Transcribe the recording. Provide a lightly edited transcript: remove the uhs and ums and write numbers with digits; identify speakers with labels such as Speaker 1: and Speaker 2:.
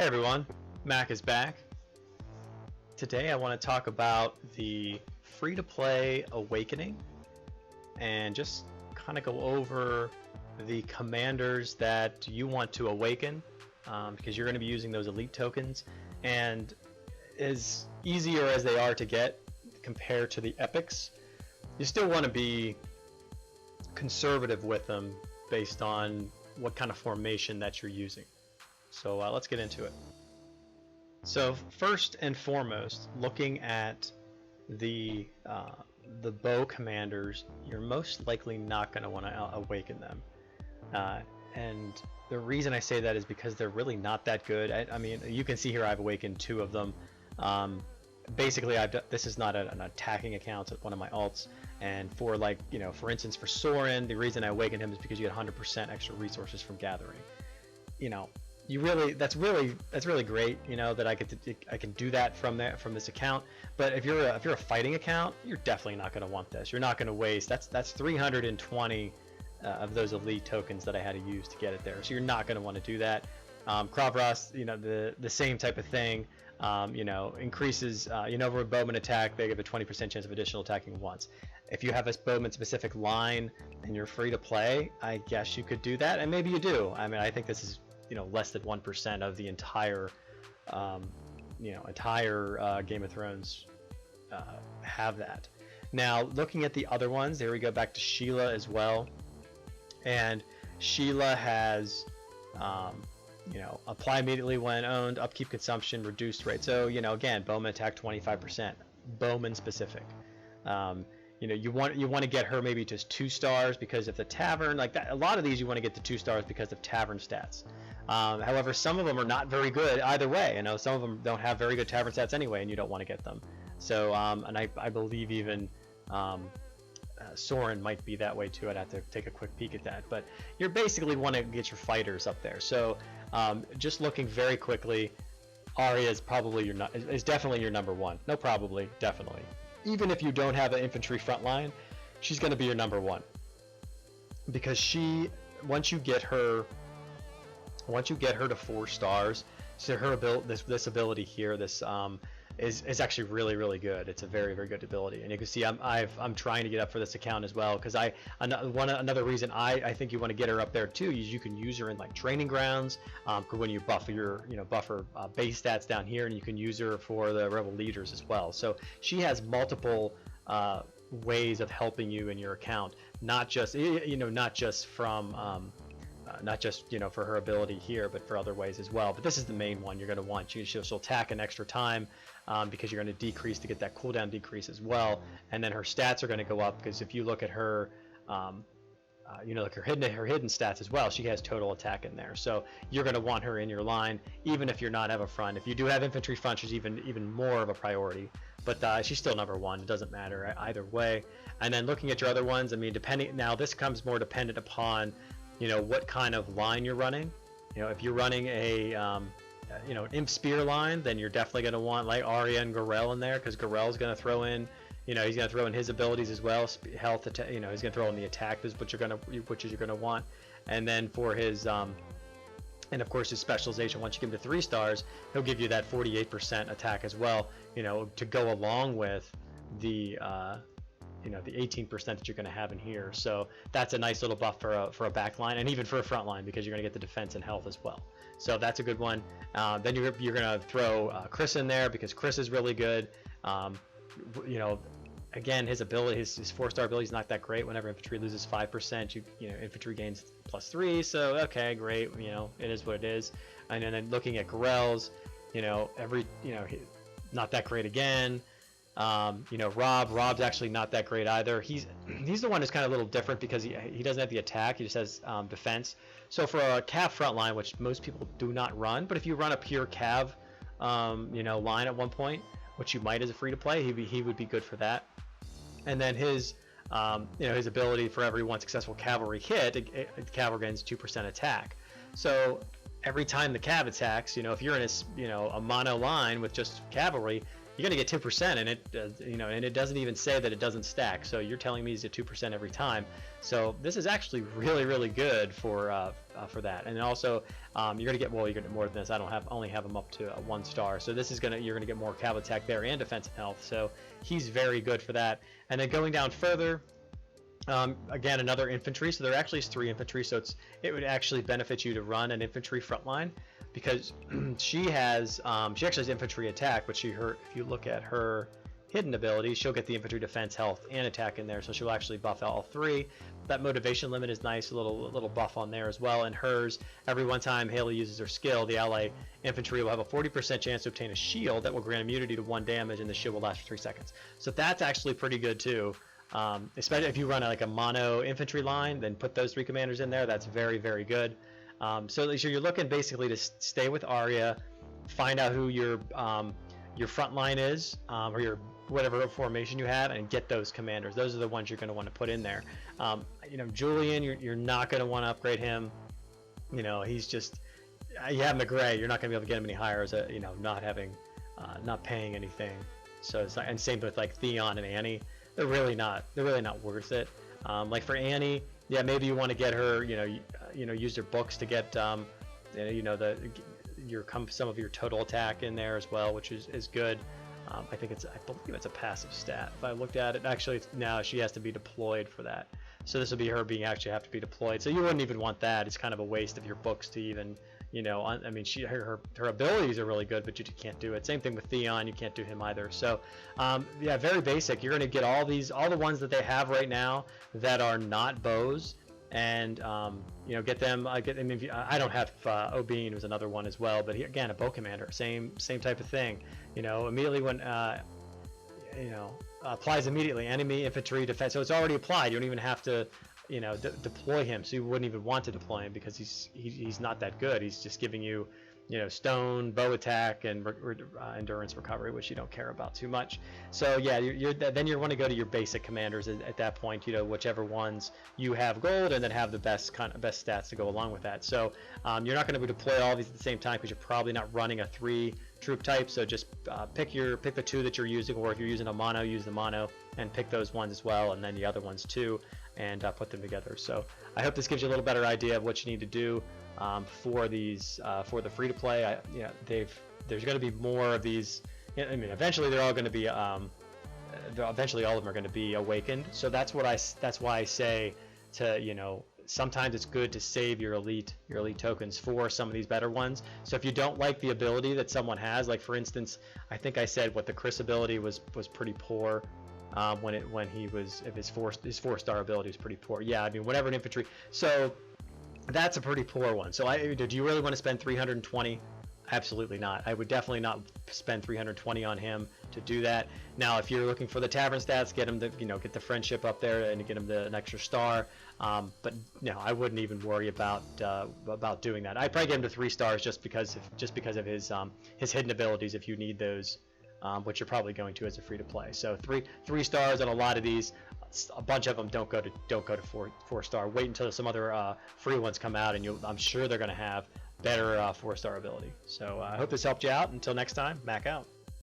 Speaker 1: Hey everyone, Mac is back. Today I want to talk about the free-to-play Awakening and just kind of go over the commanders that you want to awaken because you're going to be using those elite tokens, and as easier as they are to get compared to the epics, you still want to be conservative with them based on what kind of formation that you're using. So let's get into it. So first and foremost, looking at the bow commanders, you're most likely not going to want to awaken them. And the reason I say that is because they're really not that good. I mean, you can see here I've awakened 2 of them. Basically, this is not an attacking account, it's one of my alts. And for for instance, for Soren, the reason I awakened him is because you get 100% extra resources from gathering. That's really great, that I can do that from this account. But if you're a fighting account, you're definitely not going to want this. You're not going to waste. That's 320 of those elite tokens that I had to use to get it there. So you're not going to want to do that. Kravras, the same type of thing. Increases. For a bowman attack, they give a 20% chance of additional attacking once. If you have a bowman specific line and you're free to play, I guess you could do that, and maybe you do. I mean, I think this is less than 1% of the entire Game of Thrones have that. Now, looking at the other ones, there we go back to Sheila as well, and Sheila has apply immediately when owned, upkeep consumption, reduced rate. So again, bowman attack 25%, bowman specific. You want to get her maybe just 2 stars because of the tavern, like that. A lot of these you want to get to 2 stars because of tavern stats. However, some of them are not very good either way. Some of them don't have very good tavern stats anyway, and you don't want to get them. So, and I believe even Soren might be that way too. I'd have to take a quick peek at that. But you basically want to get your fighters up there. So, just looking very quickly, Arya is probably is definitely your number 1. No, probably, definitely. Even if you don't have an infantry front line, she's going to be your number 1, because once you get her to 4 stars, so her this ability here, this is actually really good. It's a very good ability, and you can see I'm trying to get up for this account as well, because another reason I think you want to get her up there too is you can use her in like training grounds, when you buff her base stats down here, and you can use her for the rebel leaders as well. So she has multiple ways of helping you in your account, not just for her ability here, but for other ways as well. But this is the main one you're going to want. She'll attack an extra time because you're going to decrease to get that cooldown decrease as well, and then her stats are going to go up, because if you look at her like her hidden stats as well, she has total attack in there. So you're going to want her in your line, even if you're not have a front. If you do have infantry front, she's even more of a priority, but she's still number 1. It doesn't matter either way. And then looking at your other ones, I mean, now this comes more dependent upon what kind of line you're running. If you're running a Imp Spear line, then you're definitely going to want like Arya and Garel in there, because Garel's going to throw in, he's going to throw in his abilities as well, health, he's going to throw in the attack, which you're going to want. And then for his and of course his specialization, once you give him to 3 stars, he'll give you that 48% attack as well, to go along with the the 18% that you're going to have in here. So that's a nice little buff for a back line, and even for a front line, because you're going to get the defense and health as well. So that's a good one. Then you're going to throw Chris in there, because Chris is really good. Again, his ability, his 4-star ability is not that great. Whenever infantry loses 5%, infantry gains +3. So okay, great. It is what it is. And then looking at Garel's, not that great again. Rob's actually not that great either. He's the one who's kind of a little different, because he doesn't have the attack, he just has defense. So for a cav front line, which most people do not run, but if you run a pure cav line at one point, which you might as a free to play, he would be good for that. And then his his ability, for every 1 successful cavalry hit, cavalry gains 2% attack. So every time the cav attacks, if you're in a mono line with just cavalry, you're going to get 2%, and it and it doesn't even say that it doesn't stack. So you're telling me he's at 2% every time. So this is actually really, really good for that. And then also you're going to get more than this. Only have him up to 1 star. So this is you're going to get more cav attack there and defensive health. So he's very good for that. And then going down further, again, another infantry. So there actually is 3 infantry. So it would actually benefit you to run an infantry frontline, because she actually has infantry attack, but if you look at her hidden ability, she'll get the infantry defense, health, and attack in there. So she'll actually buff all 3. That motivation limit is nice, a little buff on there as well. And hers, every one time Haley uses her skill, the ally infantry will have a 40% chance to obtain a shield that will grant immunity to 1 damage, and the shield will last for 3 seconds. So that's actually pretty good too. Especially if you run like a mono infantry line, then put those 3 commanders in there. That's very, very good. So you're looking basically to stay with Arya, find out who your front line is, or your whatever formation you have, and get those commanders. Those are the ones you're going to want to put in there. Julian, you're not going to want to upgrade him. He's just, you have him a gray. You're not going to be able to get him any higher as not paying anything. So it's not, and same with like Theon and Annie. They're really not worth it. Like for Annie, yeah, maybe you want to get her, use your books to get, some of your total attack in there as well, which is good. I believe it's a passive stat. If I looked at it, actually now she has to be deployed for that. So this will be her actually have to be deployed. So you wouldn't even want that. It's kind of a waste of your books to even, her abilities are really good, but you can't do it. Same thing with Theon, you can't do him either. So yeah, very basic. You're going to get all the ones that they have right now that are not bows, and get them. I don't have Obeen was another one as well, but again, a bow commander, same type of thing. Immediately when applies immediately, enemy infantry defense. So it's already applied. You don't even have to deploy him. So you wouldn't even want to deploy him, because he's not that good. He's just giving you stone, bow attack, and endurance recovery, which you don't care about too much. So yeah, then you want to go to your basic commanders at that point, whichever ones you have gold and then have the best stats to go along with that. So you're not going to deploy all these at the same time, because you're probably not running a 3 troop type. So just pick the 2 that you're using, or if you're using a mono, use the mono and pick those ones as well, and then the other ones too, and put them together. So I hope this gives you a little better idea of what you need to do for these for the free-to-play. There's going to be more of these. Eventually they're all going to be eventually all of them are going to be awakened. So that's why I say to sometimes it's good to save your elite tokens for some of these better ones. So if you don't like the ability that someone has, like for instance, I think I said what the Chris ability was pretty poor. When he was, if his 4-star ability was pretty poor. Yeah, whatever an infantry. So that's a pretty poor one. So do you really want to spend 320? Absolutely not. I would definitely not spend 320 on him to do that. Now, if you're looking for the tavern stats, get him to get the friendship up there and get him an extra star. But no, I wouldn't even worry about doing that. I'd probably get him to 3 stars just because of his hidden abilities, if you need those. Which you're probably going to as a free-to-play. So 3 stars on a lot of these. A bunch of them don't go to 4-star. Wait until some other free ones come out, and I'm sure they're going to have better 4-star ability. So I hope this helped you out. Until next time, Mac out.